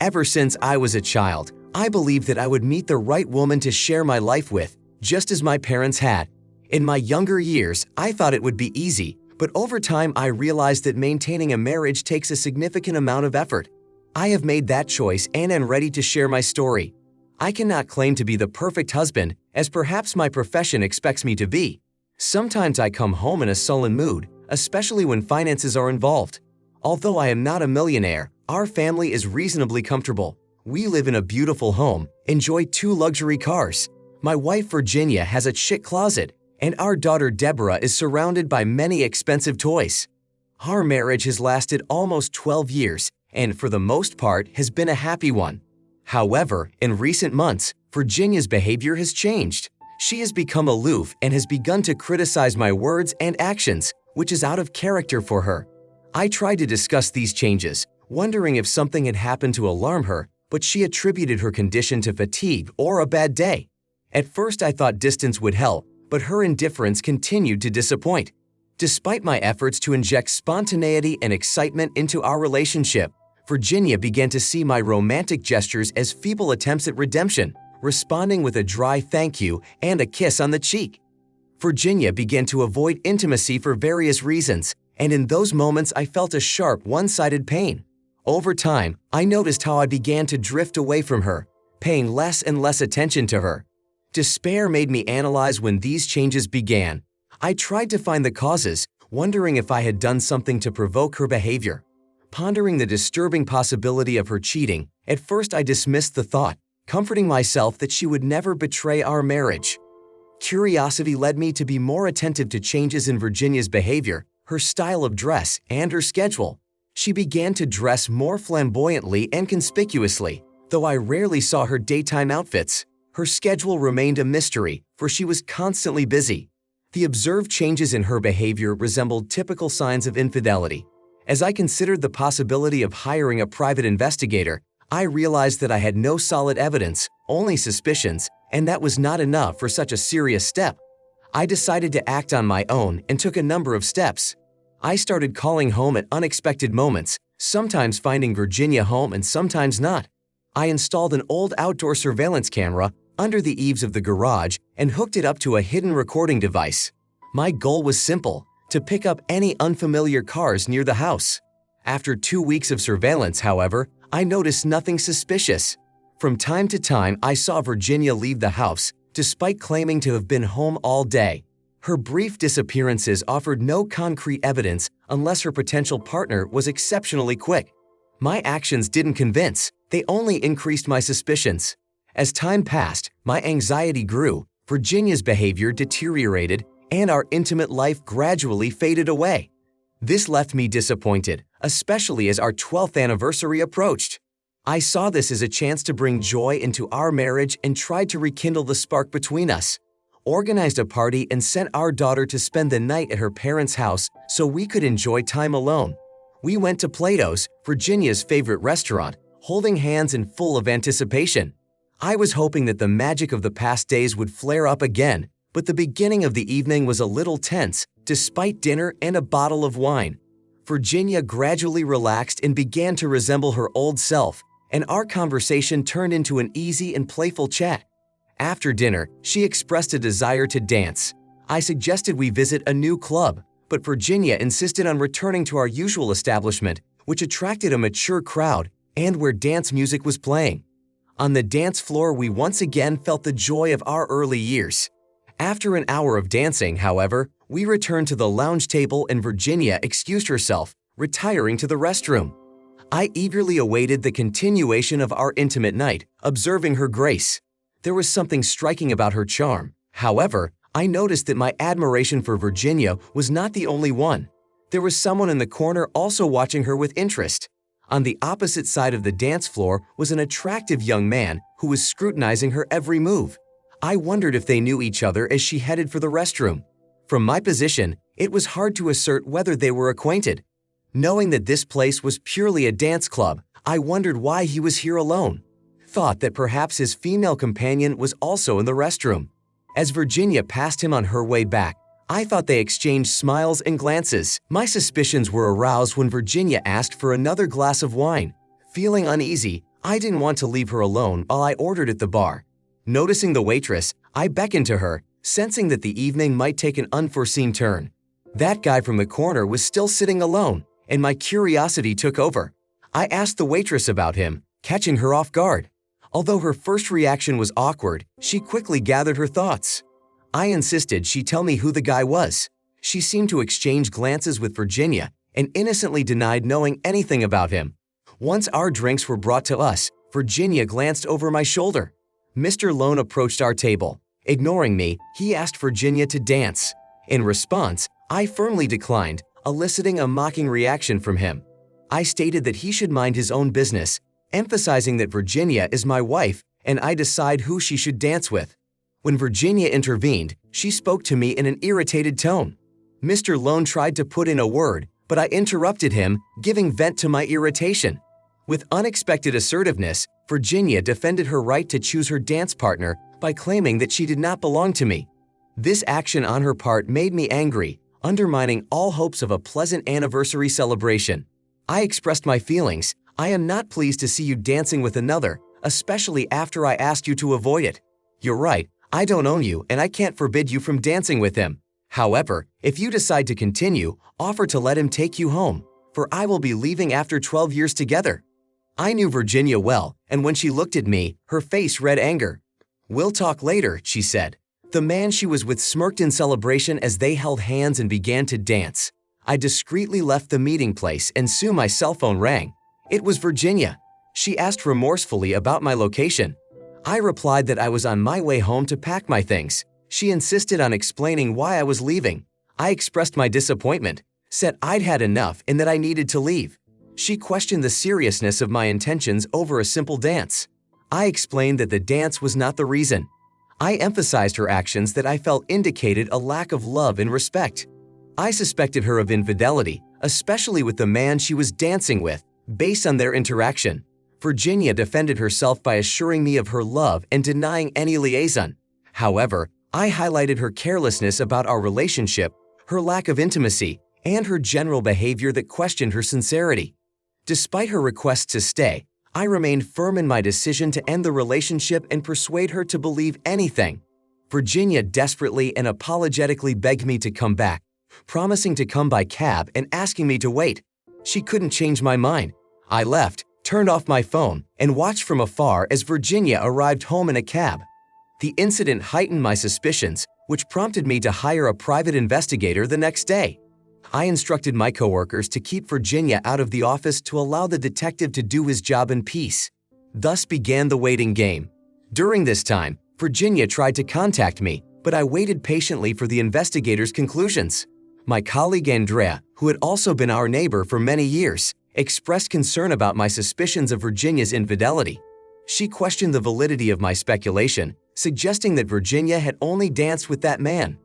Ever since I was a child, I believed that I would meet the right woman to share my life with, just as my parents had. In my younger years, I thought it would be easy, but over time I realized that maintaining a marriage takes a significant amount of effort. I have made that choice and am ready to share my story. I cannot claim to be the perfect husband, as perhaps my profession expects me to be. Sometimes I come home in a sullen mood, especially when finances are involved. Although I am not a millionaire, our family is reasonably comfortable. We live in a beautiful home, enjoy 2 luxury cars. My wife Virginia has a chic closet, and our daughter Deborah is surrounded by many expensive toys. Our marriage has lasted almost 12 years, and for the most part has been a happy one. However, in recent months, Virginia's behavior has changed. She has become aloof and has begun to criticize my words and actions, which is out of character for her. I tried to discuss these changes, wondering if something had happened to alarm her, but she attributed her condition to fatigue or a bad day. At first I thought distance would help, but her indifference continued to disappoint. Despite my efforts to inject spontaneity and excitement into our relationship, Virginia began to see my romantic gestures as feeble attempts at redemption, responding with a dry thank you and a kiss on the cheek. Virginia began to avoid intimacy for various reasons, and in those moments I felt a sharp, one-sided pain. Over time, I noticed how I began to drift away from her, paying less and less attention to her. Despair made me analyze when these changes began. I tried to find the causes, wondering if I had done something to provoke her behavior. Pondering the disturbing possibility of her cheating, at first I dismissed the thought, comforting myself that she would never betray our marriage. Curiosity led me to be more attentive to changes in Virginia's behavior, her style of dress, and her schedule. She began to dress more flamboyantly and conspicuously, though I rarely saw her daytime outfits. Her schedule remained a mystery, for she was constantly busy. The observed changes in her behavior resembled typical signs of infidelity. As I considered the possibility of hiring a private investigator, I realized that I had no solid evidence, only suspicions, and that was not enough for such a serious step. I decided to act on my own and took a number of steps. I started calling home at unexpected moments, sometimes finding Virginia home and sometimes not. I installed an old outdoor surveillance camera under the eaves of the garage and hooked it up to a hidden recording device. My goal was simple: to pick up any unfamiliar cars near the house. After 2 weeks of surveillance, however, I noticed nothing suspicious. From time to time, I saw Virginia leave the house, despite claiming to have been home all day. Her brief disappearances offered no concrete evidence unless her potential partner was exceptionally quick. My actions didn't convince, they only increased my suspicions. As time passed, my anxiety grew, Virginia's behavior deteriorated, and our intimate life gradually faded away. This left me disappointed, especially as our 12th anniversary approached. I saw this as a chance to bring joy into our marriage and tried to rekindle the spark between us. Organized a party and sent our daughter to spend the night at her parents' house so we could enjoy time alone. We went to Plato's, Virginia's favorite restaurant, holding hands and full of anticipation. I was hoping that the magic of the past days would flare up again, but the beginning of the evening was a little tense, despite dinner and a bottle of wine. Virginia gradually relaxed and began to resemble her old self, and our conversation turned into an easy and playful chat. After dinner, she expressed a desire to dance. I suggested we visit a new club, but Virginia insisted on returning to our usual establishment, which attracted a mature crowd and where dance music was playing. On the dance floor, we once again felt the joy of our early years. After an hour of dancing, however, we returned to the lounge table and Virginia excused herself, retiring to the restroom. I eagerly awaited the continuation of our intimate night, observing her grace. There was something striking about her charm. However, I noticed that my admiration for Virginia was not the only one. There was someone in the corner also watching her with interest. On the opposite side of the dance floor was an attractive young man who was scrutinizing her every move. I wondered if they knew each other as she headed for the restroom. From my position, it was hard to assert whether they were acquainted. Knowing that this place was purely a dance club, I wondered why he was here alone. Thought that perhaps his female companion was also in the restroom. As Virginia passed him on her way back, I thought they exchanged smiles and glances. My suspicions were aroused when Virginia asked for another glass of wine. Feeling uneasy, I didn't want to leave her alone while I ordered at the bar. Noticing the waitress, I beckoned to her, sensing that the evening might take an unforeseen turn. That guy from the corner was still sitting alone, and my curiosity took over. I asked the waitress about him, catching her off guard. Although her first reaction was awkward, she quickly gathered her thoughts. I insisted she tell me who the guy was. She seemed to exchange glances with Virginia and innocently denied knowing anything about him. Once our drinks were brought to us, Virginia glanced over my shoulder. Mr. Lone approached our table. Ignoring me, he asked Virginia to dance. In response, I firmly declined, eliciting a mocking reaction from him. I stated that he should mind his own business, emphasizing that Virginia is my wife and I decide who she should dance with. When Virginia intervened, she spoke to me in an irritated tone. Mr. Lone tried to put in a word, but I interrupted him, giving vent to my irritation. With unexpected assertiveness, Virginia defended her right to choose her dance partner by claiming that she did not belong to me. This action on her part made me angry, undermining all hopes of a pleasant anniversary celebration. I expressed my feelings. I am not pleased to see you dancing with another, especially after I asked you to avoid it. You're right, I don't own you and I can't forbid you from dancing with him. However, if you decide to continue, offer to let him take you home, for I will be leaving after 12 years together. I knew Virginia well, and when she looked at me, her face read anger. We'll talk later, she said. The man she was with smirked in celebration as they held hands and began to dance. I discreetly left the meeting place and soon my cell phone rang. It was Virginia. She asked remorsefully about my location. I replied that I was on my way home to pack my things. She insisted on explaining why I was leaving. I expressed my disappointment, said I'd had enough and that I needed to leave. She questioned the seriousness of my intentions over a simple dance. I explained that the dance was not the reason. I emphasized her actions that I felt indicated a lack of love and respect. I suspected her of infidelity, especially with the man she was dancing with, based on their interaction. Virginia defended herself by assuring me of her love and denying any liaison. However, I highlighted her carelessness about our relationship, her lack of intimacy, and her general behavior that questioned her sincerity. Despite her request to stay, I remained firm in my decision to end the relationship and persuade her to believe anything. Virginia desperately and apologetically begged me to come back, promising to come by cab and asking me to wait. She couldn't change my mind. I left, turned off my phone, and watched from afar as Virginia arrived home in a cab. The incident heightened my suspicions, which prompted me to hire a private investigator the next day. I instructed my coworkers to keep Virginia out of the office to allow the detective to do his job in peace. Thus began the waiting game. During this time, Virginia tried to contact me, but I waited patiently for the investigator's conclusions. My colleague Andrea, who had also been our neighbor for many years, expressed concern about my suspicions of Virginia's infidelity. She questioned the validity of my speculation, suggesting that Virginia had only danced with that man.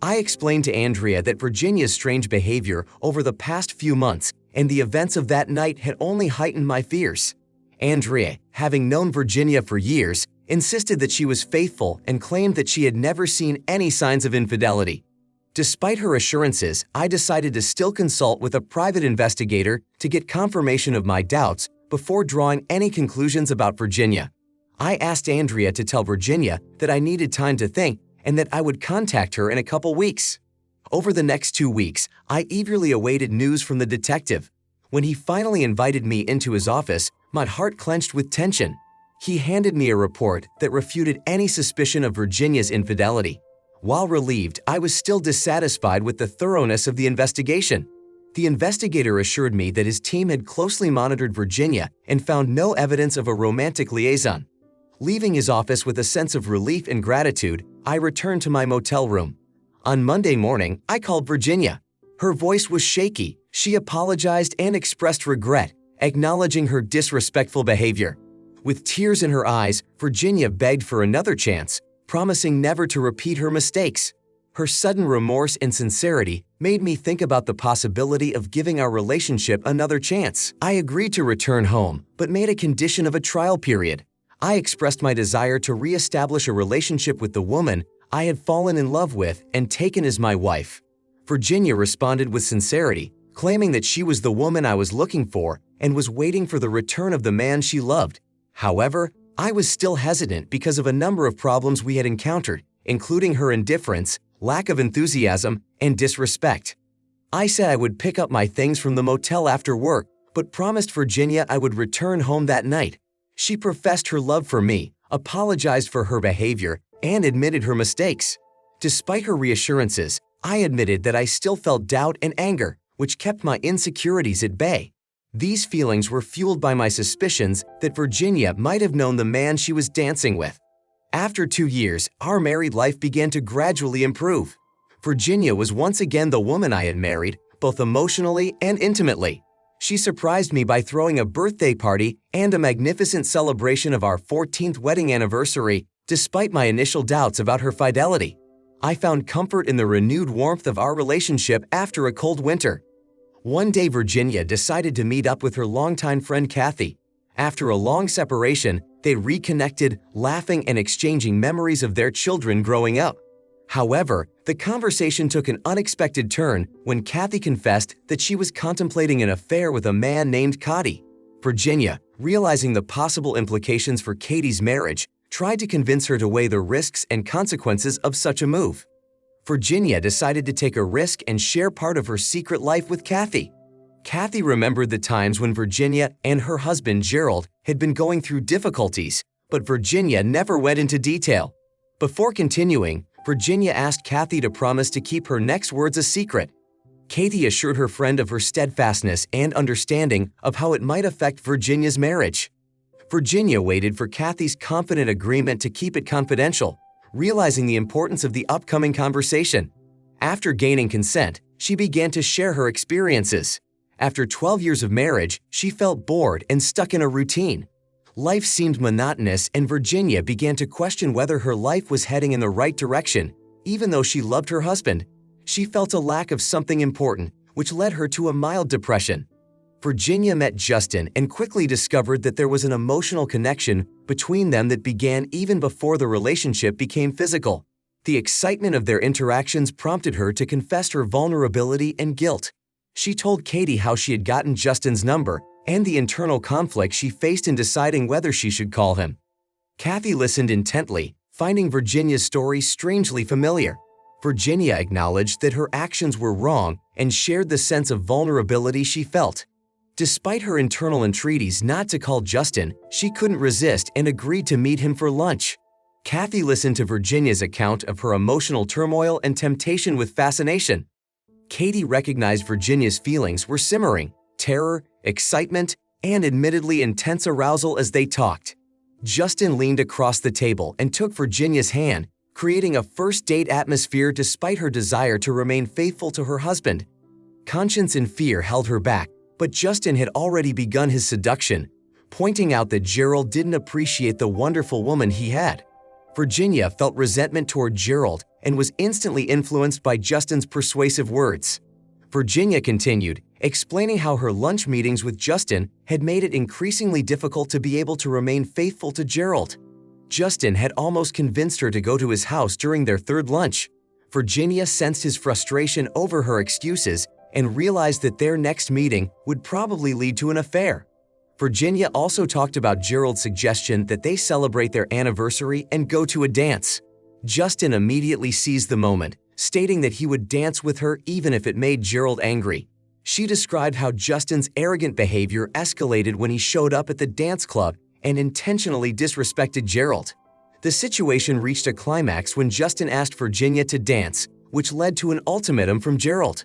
I explained to Andrea that Virginia's strange behavior over the past few months and the events of that night had only heightened my fears. Andrea, having known Virginia for years, insisted that she was faithful and claimed that she had never seen any signs of infidelity. Despite her assurances, I decided to still consult with a private investigator to get confirmation of my doubts before drawing any conclusions about Virginia. I asked Andrea to tell Virginia that I needed time to think and that I would contact her in a couple weeks. Over the next 2 weeks, I eagerly awaited news from the detective. When he finally invited me into his office, my heart clenched with tension. He handed me a report that refuted any suspicion of Virginia's infidelity. While relieved, I was still dissatisfied with the thoroughness of the investigation. The investigator assured me that his team had closely monitored Virginia and found no evidence of a romantic liaison. Leaving his office with a sense of relief and gratitude, I returned to my motel room. On Monday morning, I called Virginia. Her voice was shaky. She apologized and expressed regret, acknowledging her disrespectful behavior. With tears in her eyes, Virginia begged for another chance, promising never to repeat her mistakes. Her sudden remorse and sincerity made me think about the possibility of giving our relationship another chance. I agreed to return home, but made a condition of a trial period. I expressed my desire to re-establish a relationship with the woman I had fallen in love with and taken as my wife. Virginia responded with sincerity, claiming that she was the woman I was looking for and was waiting for the return of the man she loved. However, I was still hesitant because of a number of problems we had encountered, including her indifference, lack of enthusiasm, and disrespect. I said I would pick up my things from the motel after work, but promised Virginia I would return home that night. She professed her love for me, apologized for her behavior, and admitted her mistakes. Despite her reassurances, I admitted that I still felt doubt and anger, which kept my insecurities at bay. These feelings were fueled by my suspicions that Virginia might have known the man she was dancing with. After 2 years, our married life began to gradually improve. Virginia was once again the woman I had married, both emotionally and intimately. She surprised me by throwing a birthday party and a magnificent celebration of our 14th wedding anniversary, despite my initial doubts about her fidelity. I found comfort in the renewed warmth of our relationship after a cold winter. One day, Virginia decided to meet up with her longtime friend Kathy. After a long separation, they reconnected, laughing and exchanging memories of their children growing up. However, the conversation took an unexpected turn when Kathy confessed that she was contemplating an affair with a man named Cody. Virginia, realizing the possible implications for Katie's marriage, tried to convince her to weigh the risks and consequences of such a move. Virginia decided to take a risk and share part of her secret life with Kathy. Kathy remembered the times when Virginia and her husband Gerald had been going through difficulties, but Virginia never went into detail. Before continuing, Virginia asked Kathy to promise to keep her next words a secret. Kathy assured her friend of her steadfastness and understanding of how it might affect Virginia's marriage. Virginia waited for Kathy's confident agreement to keep it confidential, realizing the importance of the upcoming conversation. After gaining consent, she began to share her experiences. After 12 years of marriage, she felt bored and stuck in a routine. Life seemed monotonous, and Virginia began to question whether her life was heading in the right direction. Even though she loved her husband, she felt a lack of something important, which led her to a mild depression. Virginia met Justin and quickly discovered that there was an emotional connection between them that began even before the relationship became physical. The excitement of their interactions prompted her to confess her vulnerability and guilt. She told Katie how she had gotten Justin's number and the internal conflict she faced in deciding whether she should call him. Kathy listened intently, finding Virginia's story strangely familiar. Virginia acknowledged that her actions were wrong and shared the sense of vulnerability she felt. Despite her internal entreaties not to call Justin, she couldn't resist and agreed to meet him for lunch. Kathy listened to Virginia's account of her emotional turmoil and temptation with fascination. Katie recognized Virginia's feelings were simmering: terror, excitement, and admittedly intense arousal as they talked. Justin leaned across the table and took Virginia's hand, creating a first-date atmosphere despite her desire to remain faithful to her husband. Conscience and fear held her back, but Justin had already begun his seduction, pointing out that Gerald didn't appreciate the wonderful woman he had. Virginia felt resentment toward Gerald and was instantly influenced by Justin's persuasive words. Virginia continued, explaining how her lunch meetings with Justin had made it increasingly difficult to be able to remain faithful to Gerald. Justin had almost convinced her to go to his house during their third lunch. Virginia sensed his frustration over her excuses and realized that their next meeting would probably lead to an affair. Virginia also talked about Gerald's suggestion that they celebrate their anniversary and go to a dance. Justin immediately seized the moment, stating that he would dance with her even if it made Gerald angry. She described how Justin's arrogant behavior escalated when he showed up at the dance club and intentionally disrespected Gerald. The situation reached a climax when Justin asked Virginia to dance, which led to an ultimatum from Gerald.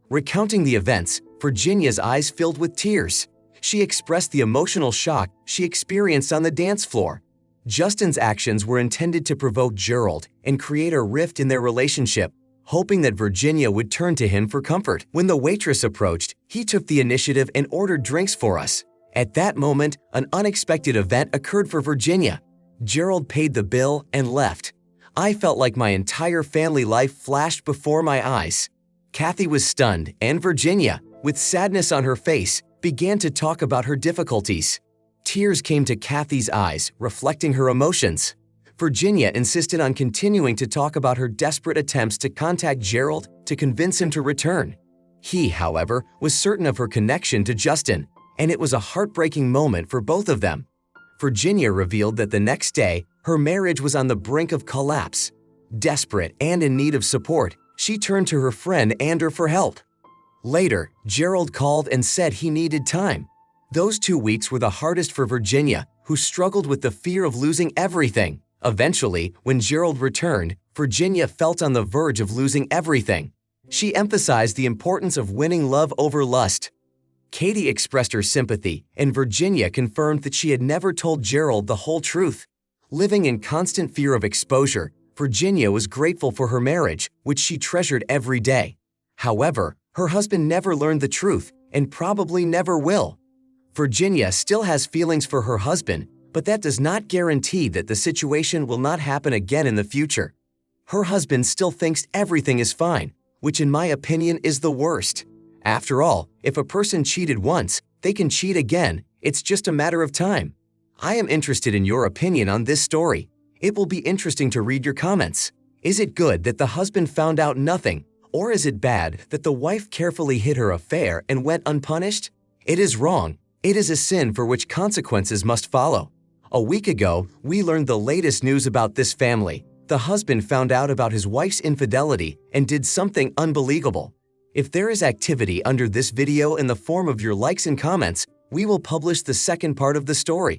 Recounting the events, Virginia's eyes filled with tears. She expressed the emotional shock she experienced on the dance floor. Justin's actions were intended to provoke Gerald and create a rift in their relationship, hoping that Virginia would turn to him for comfort. When the waitress approached, he took the initiative and ordered drinks for us. At that moment, an unexpected event occurred for Virginia. Gerald paid the bill and left. I felt like my entire family life flashed before my eyes. Kathy was stunned, and Virginia, with sadness on her face, began to talk about her difficulties. Tears came to Kathy's eyes, reflecting her emotions. Virginia insisted on continuing to talk about her desperate attempts to contact Gerald to convince him to return. He, however, was certain of her connection to Justin, and it was a heartbreaking moment for both of them. Virginia revealed that the next day, her marriage was on the brink of collapse. Desperate and in need of support, she turned to her friend Andrew for help. Later, Gerald called and said he needed time. Those 2 weeks were the hardest for Virginia, who struggled with the fear of losing everything. Eventually, when Gerald returned, Virginia felt on the verge of losing everything. She emphasized the importance of winning love over lust. Katie expressed her sympathy, and Virginia confirmed that she had never told Gerald the whole truth. Living in constant fear of exposure, Virginia was grateful for her marriage, which she treasured every day. However, her husband never learned the truth and probably never will. Virginia still has feelings for her husband, but that does not guarantee that the situation will not happen again in the future. Her husband still thinks everything is fine, which in my opinion is the worst. After all, if a person cheated once, they can cheat again. It's just a matter of time. I am interested in your opinion on this story. It will be interesting to read your comments. Is it good that the husband found out nothing, or is it bad that the wife carefully hid her affair and went unpunished? It is wrong. It is a sin for which consequences must follow. A week ago, we learned the latest news about this family. The husband found out about his wife's infidelity and did something unbelievable. If there is activity under this video in the form of your likes and comments, we will publish the second part of the story.